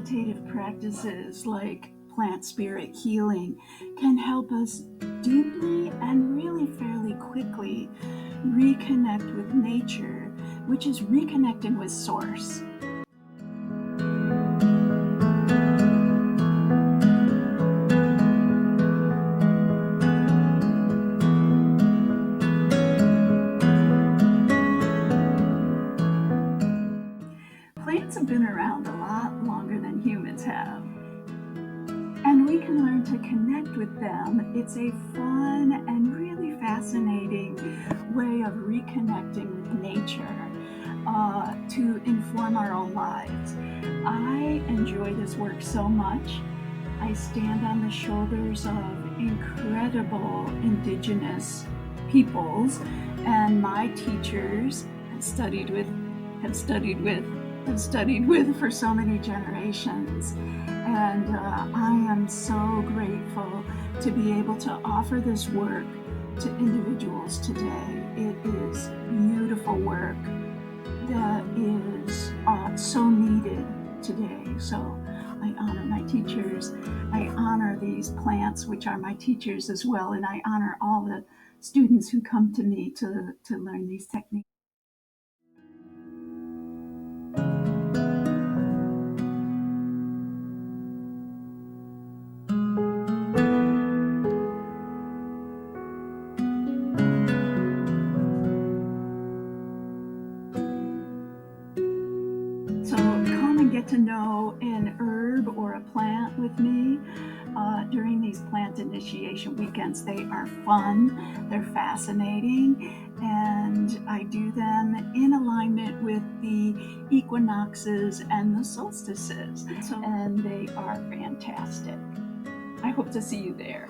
meditative practices like plant spirit healing can help us deeply and really fairly quickly reconnect with nature, which is reconnecting with source. Plants have been around a lot longer than humans have, and we can learn to connect with them. It's a fun and really fascinating way of reconnecting with nature to inform our own lives. I enjoy this work so much. I stand on the shoulders of incredible indigenous peoples, and my teachers have studied with for so many generations. And I am so grateful to be able to offer this work to individuals today. It is beautiful work that is so needed today. So I honor my teachers. I honor these plants, which are my teachers as well. And I honor all the students who come to me to learn these techniques. So come and get to know an herb or a plant with me during these plant initiation weekends. They are fun, they're fascinating, and I do them in alignment with the equinoxes and the solstices, and they are fantastic. I hope to see you there.